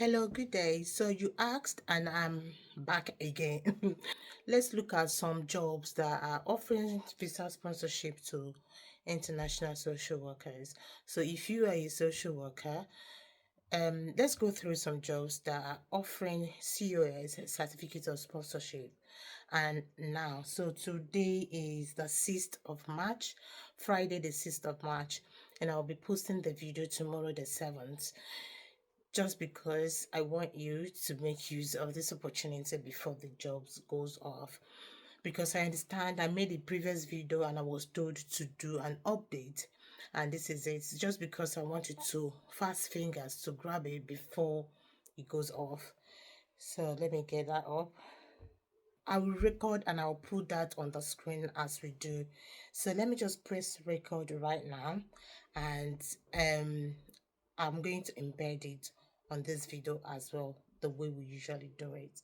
Hello, good day. So you asked, and I'm back again. Let's look at some jobs that are offering visa sponsorship to international social workers. So if you are a social worker, let's go through some jobs that are offering COS, Certificate of Sponsorship. And now, so today is the 6th of March, Friday the 6th of March, and I'll be posting the video tomorrow the 7th, just because I want you to make use of this opportunity before the jobs goes off. Because I understand I made a previous video and I was told to do an update, and this is it. Just because I wanted to fast fingers to grab it before it goes off. So let me get that up. I will record and I'll put that on the screen as we do. So let me just press record right now, and I'm going to embed it on this video as well, the way we usually do it.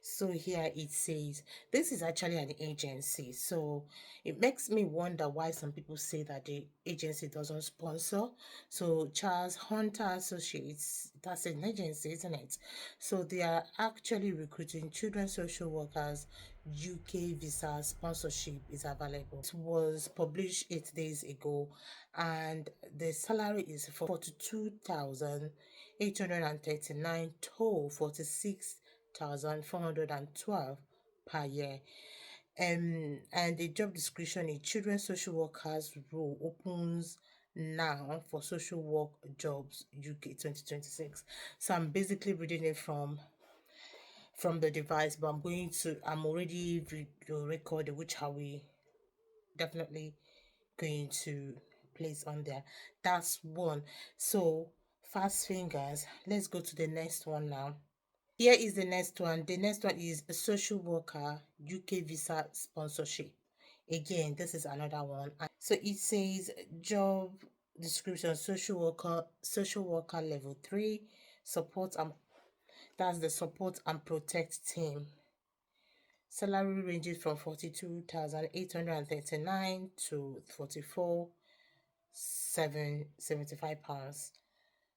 So here it says, this is actually an agency. So it makes me wonder why some people say that the agency doesn't sponsor. So Charles Hunter Associates, that's an agency, isn't it? So they are actually recruiting children social workers. UK visa sponsorship is available. It was published 8 days ago, and the salary is 42,839 to 46,412 per year. And the job description is children social workers role opens now for social work jobs UK 2026. So I'm basically reading it from the device, but I'm already video recording, which I will definitely going to place on there. That's one. So fast fingers, let's go to the next one now. Here is the next one. The next one is a social worker UK visa sponsorship. Again, this is another one. So it says job description: social worker level 3, support and that's the support and protect team. Salary ranges from 42,839 to 44,775 pounds.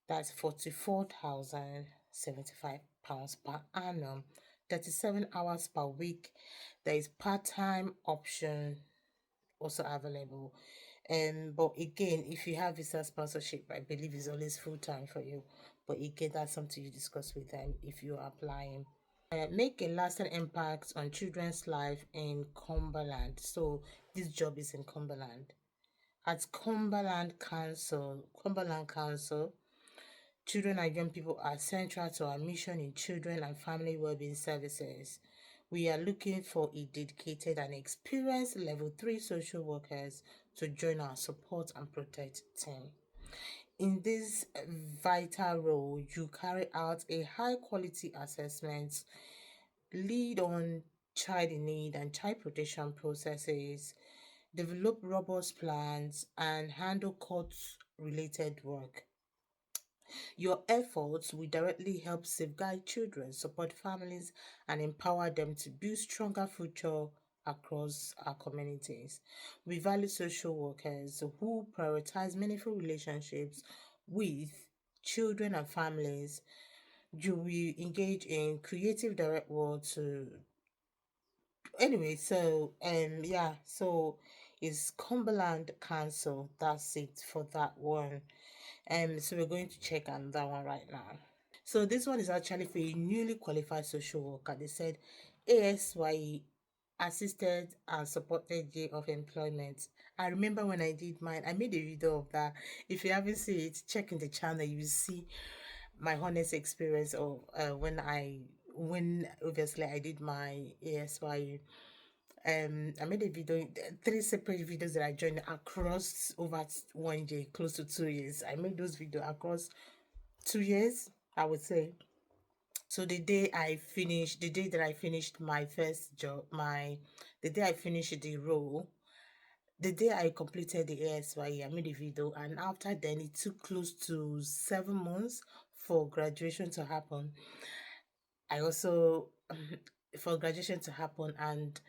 That's 44,075 pounds per annum. 37 hours per week. There is part-time option also available. But again, if you have visa sponsorship, I believe it's always full-time for you. But again, that's something you discuss with them if you're applying. Make a lasting impact on children's life in Cumberland. So this job is in Cumberland. At Cumberland Council, children and young people are central to our mission in children and family well-being services. We are looking for a dedicated and experienced level 3 social workers to join our support and protect team. In this vital role, you carry out a high quality assessment, lead on child in need and child protection processes, develop robust plans, and handle court related work. Your efforts will directly help safeguard children, support families, and empower them to build stronger future across our communities. We value social workers who prioritize meaningful relationships with children and families. You will engage in creative direct work to anyway, so yeah, so it's Cumberland Council. That's it for that one. So we're going to check on that one right now. So this one is actually for a newly qualified social worker. They said ASYE, assisted and supported day of employment. I remember when I did mine, I made a video of that. If you haven't seen it, check in the channel, you will see my honest experience of when obviously I did my ASYE. I made a video, 3 separate videos that I joined across over 1 year, close to 2 years. I made those videos across 2 years, I would say. So the day that I finished my first job, the day I finished the role, the day I completed the ASYE, I made a video, and after then it took close to 7 months for graduation to happen. I also for graduation to happen, and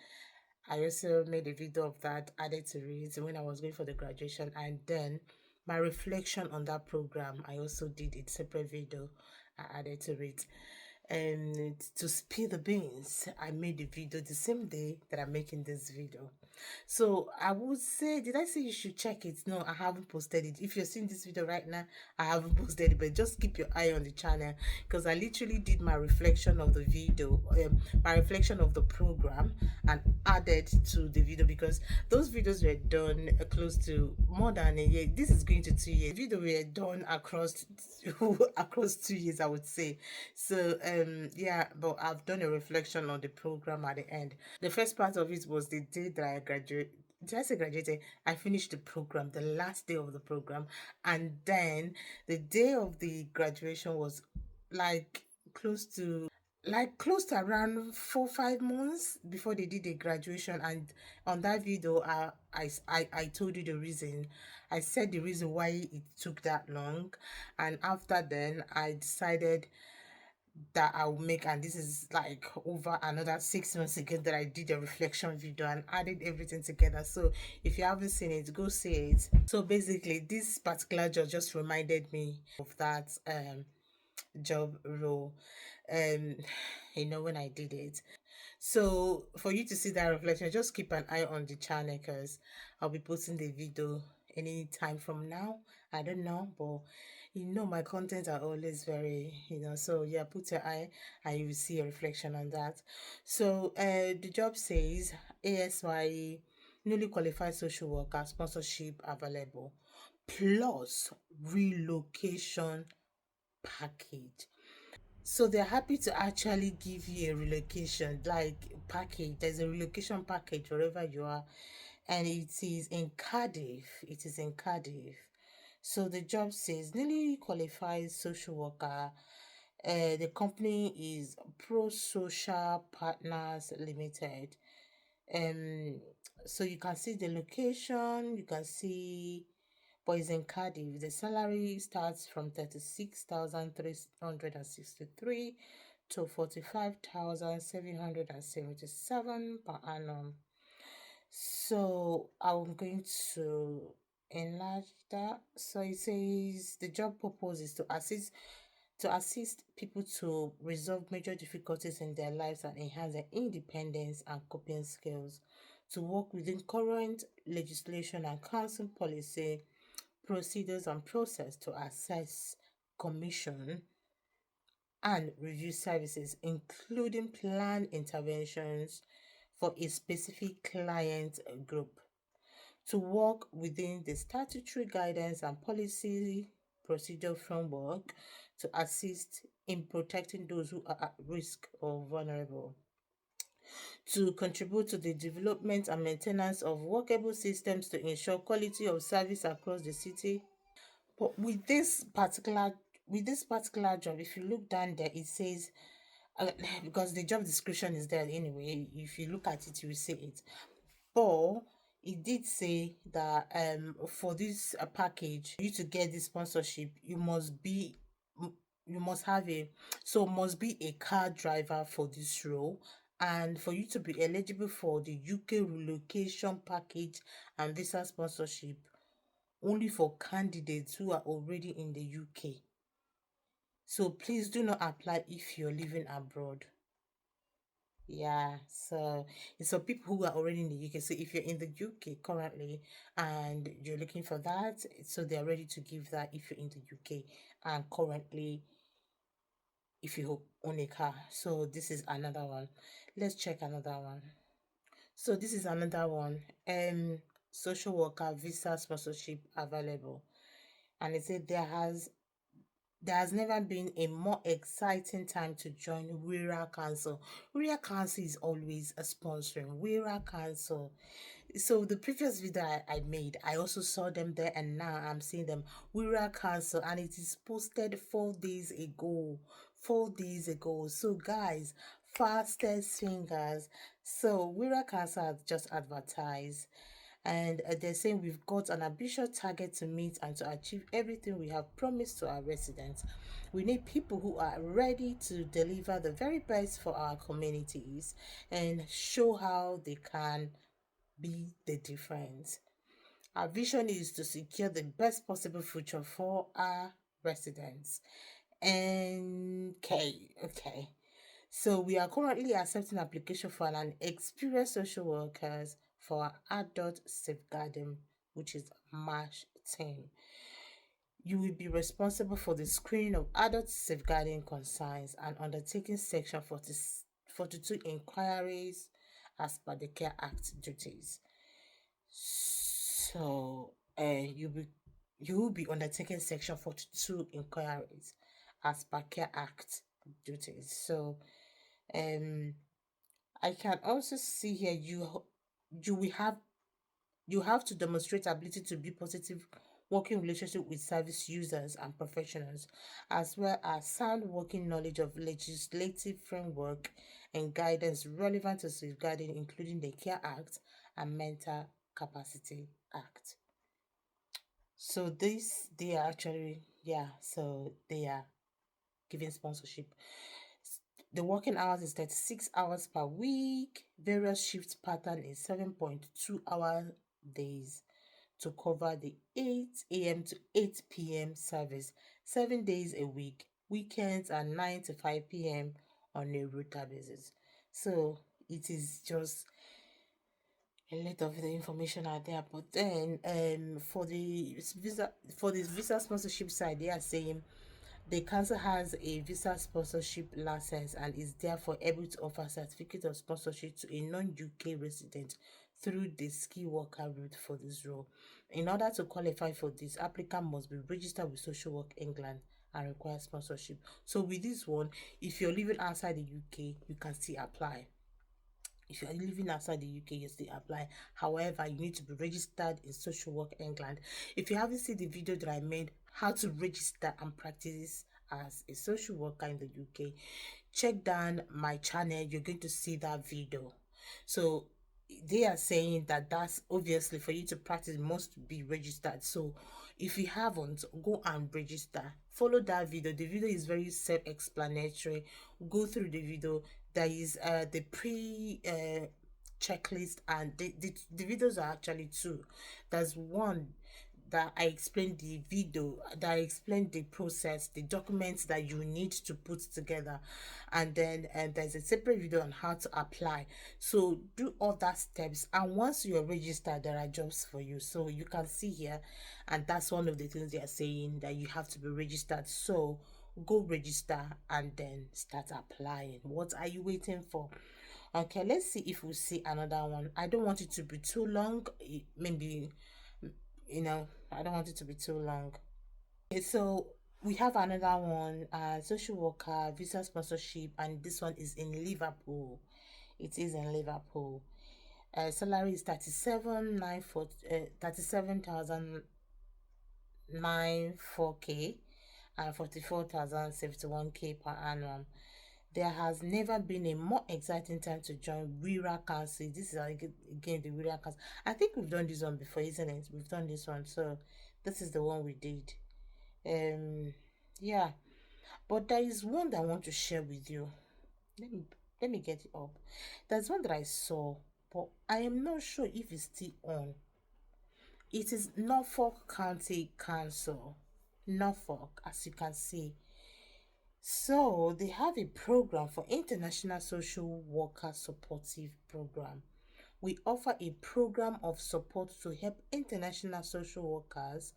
I also made a video of that, added to it when I was going for the graduation, and then my reflection on that program. I also did a separate video, I added to it. And to spill the beans, I made the video the same day that I'm making this video. So I would say, did I say you should check it? No, I haven't posted it. If you're seeing this video right now, I haven't posted it, but just keep your eye on the channel because I literally did my reflection of the video, my reflection of the program, and added to the video because those videos were done close to more than a year. This is going to 2 years. Video were done across across 2 years, I would say. So yeah, but I've done a reflection on the program at the end. The first part of it was the day that I graduated. Did I say graduated? I finished the program, the last day of the program, and then the day of the graduation was like close to close to around 4 5 months before they did the graduation. And on that video I told you the reason. I said the reason why it took that long, and after then I decided that I'll make, and this is like over another 6 months ago that I did a reflection video and added everything together. So if you haven't seen it, go see it. So basically this particular job just reminded me of that job role, um when I did it. So for you to see that reflection, just keep an eye on the channel because I'll be posting the video any time from now. I don't know, but my contents are always very, so yeah, put your eye and you will see a reflection on that. So the job says ASY newly qualified social worker sponsorship available plus relocation package. So they're happy to actually give you a relocation like package. There's a relocation package wherever you are, and it is in Cardiff. It is in Cardiff. So the job says newly qualified social worker. The company is Pro Social Partners Limited. Um, so you can see the location. You can see, but it's in Cardiff. The salary starts from 36,363 to 45,777 per annum. So I'm going to enlarge that. So it says the job purpose is to assist people to resolve major difficulties in their lives and enhance their independence and coping skills, to work within current legislation and council policy procedures and process to assess, commission, and review services, including planned interventions for a specific client group, to work within the statutory guidance and policy procedure framework to assist in protecting those who are at risk or vulnerable, to contribute to the development and maintenance of workable systems to ensure quality of service across the city. But with this particular job, if you look down there, it says because the job description is there anyway. If you look at it, you will see it. But it did say that for this package, for you to get this sponsorship, you must have must be a car driver for this role. And for you to be eligible for the UK relocation package and visa sponsorship, only for candidates who are already in the UK. So please do not apply if you're living abroad. Yeah, so it's for people who are already in the UK. So if you're in the UK currently and you're looking for that, so they're ready to give that if you're in the UK and currently if you own a car. So this is another one. Let's check another one. So this is another one. Social worker visa sponsorship available. And it said there has never been a more exciting time to join Wira Council. Wira Council is always a sponsoring. Wira Council. So the previous video I made, I also saw them there, and now I'm seeing them. Wira Council, and it is posted 4 days ago. 4 days ago. So guys, fastest fingers. So Wira Council has just advertised, and they're saying we've got an ambitious target to meet and to achieve everything we have promised to our residents. We need people who are ready to deliver the very best for our communities and show how they can be the difference. Our vision is to secure the best possible future for our residents. Okay. So we are currently accepting application for an experienced social workers for our adult safeguarding, which is March 10. You will be responsible for the screening of adult safeguarding concerns and undertaking section 42 inquiries as per the Care Act duties. So you will be undertaking section 42 inquiries as per Care Act duties. So um I can also see here you will have you have to demonstrate ability to build positive working relationship with service users and professionals, as well as sound working knowledge of legislative framework and guidance relevant to safeguarding, including the Care Act and Mental Capacity Act. So they are actually, yeah, so they are giving sponsorship. The working hours is 36 hours per week. Various shift pattern is 7.2 hour days to cover the 8 a.m. to 8 p.m. service, 7 days a week. Weekends are 9 to 5 p.m. on a rota basis. So it is just a lot of the information out there. But then for this visa sponsorship side, they are saying the council has a visa sponsorship license and is therefore able to offer certificate of sponsorship to a non-UK resident through the ski worker route for this role. In order to qualify for this, applicant must be registered with Social Work England and require sponsorship. So with this one, if you're living outside the UK, you can still apply. If you are living outside the UK, you still apply. However, you need to be registered in Social Work England. If you haven't seen the video that I made, how to register and practice as a social worker in the UK, check down my channel. You're going to see that video. So they are saying that that's obviously for you to practice must be registered. So if you haven't, go and register. Follow that video. The video is very self-explanatory. Go through the video. There is the pre checklist, and the videos are actually two. There's one that I explained the video, that I explained the process, the documents that you need to put together, and then there's a separate video on how to apply. So do all that steps, and once you're registered, there are jobs for you. So you can see here, and that's one of the things they are saying, that you have to be registered. So go register and then start applying. What are you waiting for? Okay, let's see if we see another one. I don't want it to be too long. Maybe, I don't want it to be too long. Okay, so we have another one, social worker, visa sponsorship, and this one is in Liverpool. It is in Liverpool. Salary is 37,094k and 44,071k per annum. There has never been a more exciting time to join Wira Council. This is again the Wira Council. I think we've done this one before, isn't it? We've done this one, so this is the one we did. Yeah, but there is one that I want to share with you. Let me let me get it up. There's one that I saw, but I am not sure if it's still on. It is Norfolk County Council. Norfolk, as you can see. So they have a program for international social worker supportive program. We offer a program of support to help international social workers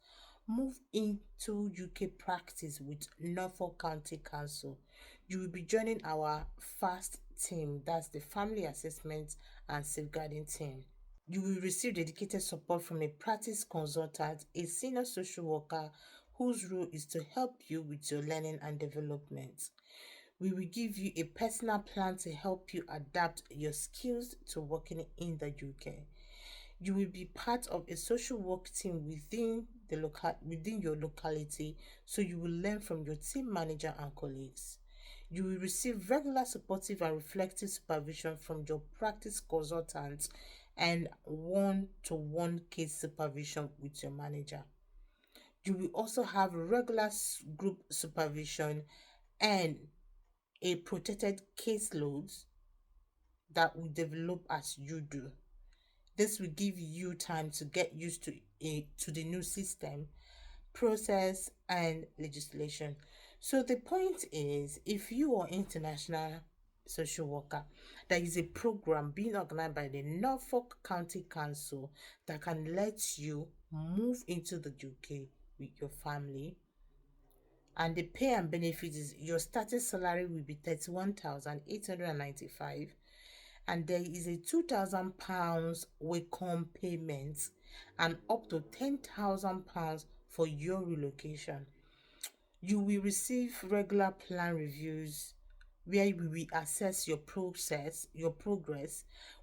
move into UK practice with Norfolk County Council. You will be joining our FAST team, that's the Family Assessment and Safeguarding team. You will receive dedicated support from a practice consultant, a senior social worker whose role is to help you with your learning and development. We will give you a personal plan to help you adapt your skills to working in the UK. You will be part of a social work team within your locality, so you will learn from your team manager and colleagues. You will receive regular supportive and reflective supervision from your practice consultant and one-to-one case supervision with your manager. You will also have regular group supervision and a protected caseload that will develop as you do. This will give you time to get used to the new system, process, and legislation. So the point is, if you are international social worker, there is a program being organized by the Norfolk County Council that can let you move into the UK with your family. And the pay and benefit is your starting salary will be 31,895, and there is a £2,000 welcome payment and up to £10,000 for your relocation. You will receive regular plan reviews where we will assess your progress.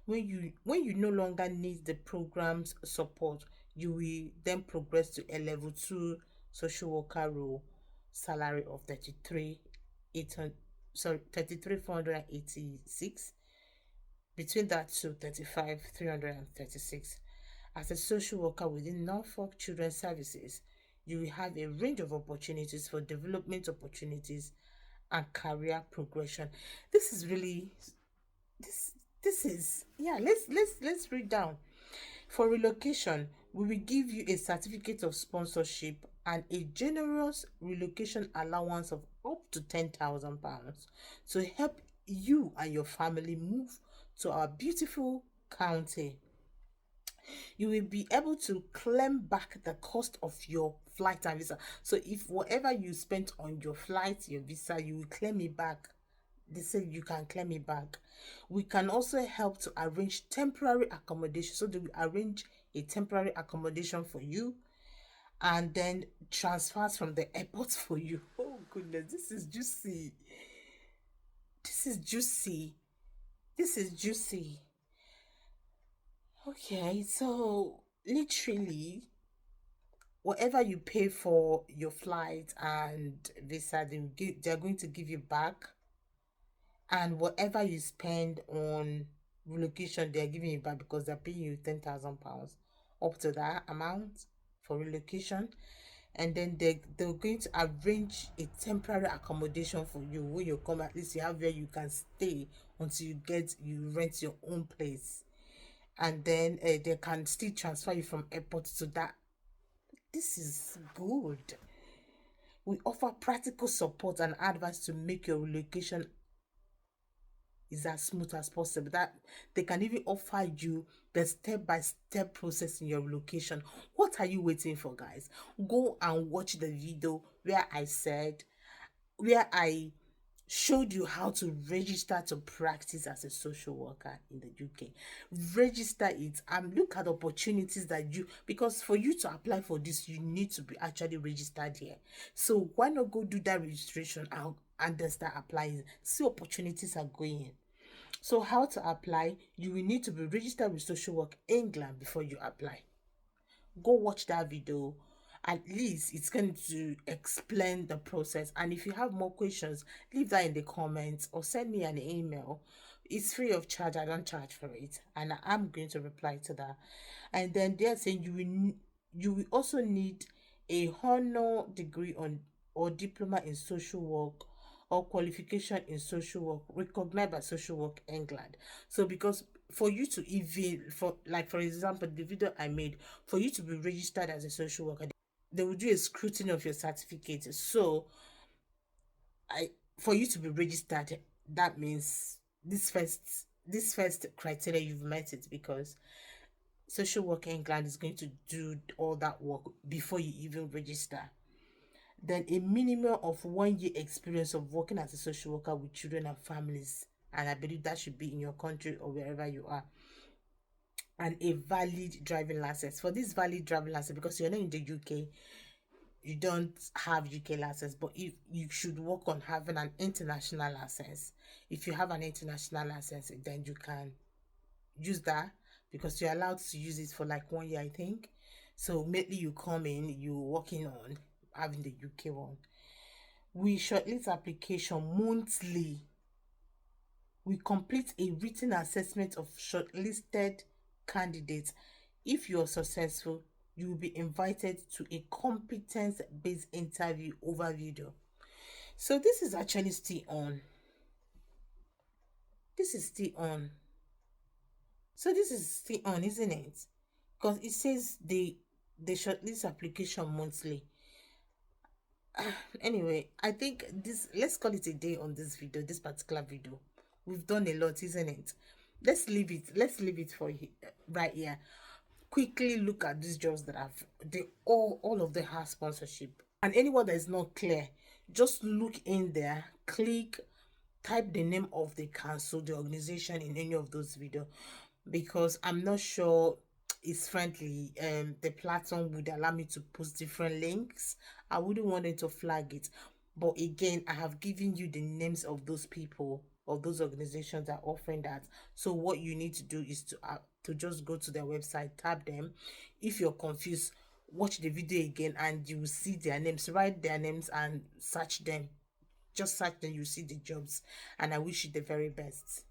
When you no longer need the program's support, you will then progress to a level 2 social worker role, salary of 33,486, between that to 35,336. As a social worker within Norfolk Children's Services, you will have a range of opportunities for development opportunities and career progression. This is really this this is yeah, let's read down. For relocation, we will give you a certificate of sponsorship and a generous relocation allowance of up to £10,000 to help you and your family move to our beautiful county. You will be able to claim back the cost of your flight and visa. So if whatever you spent on your flight, your visa, you will claim it back. They say you can claim it back. We can also help to arrange temporary accommodation. So they will arrange a temporary accommodation for you and then transfers from the airport for you. Oh goodness, this is juicy. This is juicy. This is juicy. Okay, so literally whatever you pay for your flight and visa, they're going to give you back, and whatever you spend on relocation, they're giving you back because they're paying you £10,000 up to that amount for relocation. And then they're going to arrange a temporary accommodation for you. When you come, at least you have where you can stay until you rent your own place. And then they can still transfer you from airport to that. This is good. We offer practical support and advice to make your relocation is as smooth as possible. That they can even offer you the step-by-step process in your relocation. What are you waiting for, guys? Go and watch the video where I showed you how to register to practice as a social worker in the UK. Register it and look at opportunities that because for you to apply for this, you need to be actually registered here. So why not go do that registration and then start applying? See opportunities are going. So how to apply? You will need to be registered with Social Work England before you apply. Go watch that video. At least it's going to explain the process. And if you have more questions, leave that in the comments or send me an email. It's free of charge. I don't charge for it, and I'm going to reply to that. And then they're saying you will also need a honor degree on or diploma in social work or qualification in social work recognized by Social Work England. So because for you to even for example the video I made, for you to be registered as a social worker, they will do a scrutiny of your certificate. So I for you to be registered, that means this first criteria you've met it, because Social Work England is going to do all that work before you even register. Then a minimum of 1 year experience of working as a social worker with children and families, and I believe that should be in your country or wherever you are. And a valid driving license. For this valid driving license, because you're not in the UK, you don't have UK license, but if you should work on having an international license. If you have an international license, then you can use that, because you're allowed to use it for like 1 year, I think. So immediately you come in, you're working on having the UK one. We shortlist application monthly. We complete a written assessment of shortlisted candidates. If you are successful, you will be invited to a competence-based interview over video. So this is actually still on. This is still on. So this is still on, isn't it? Because it says the shortlist application monthly. Anyway, I think this, let's call it a day on this video, this particular video. We've done a lot, isn't it? Let's leave it for right here. Quickly look at these jobs that have, they all of them have sponsorship. And anyone that is not clear, just look in there, click, type the name of the council, the organization in any of those videos, because I'm not sure it's friendly. The platform would allow me to post different links. I wouldn't want it to flag it, but again, I have given you the names of those people, of those organizations that are offering that. So what you need to do is to just go to their website, tab them. If you're confused, watch the video again and you will see their names. Write their names and search them. Just search them, you see the jobs. And I wish you the very best.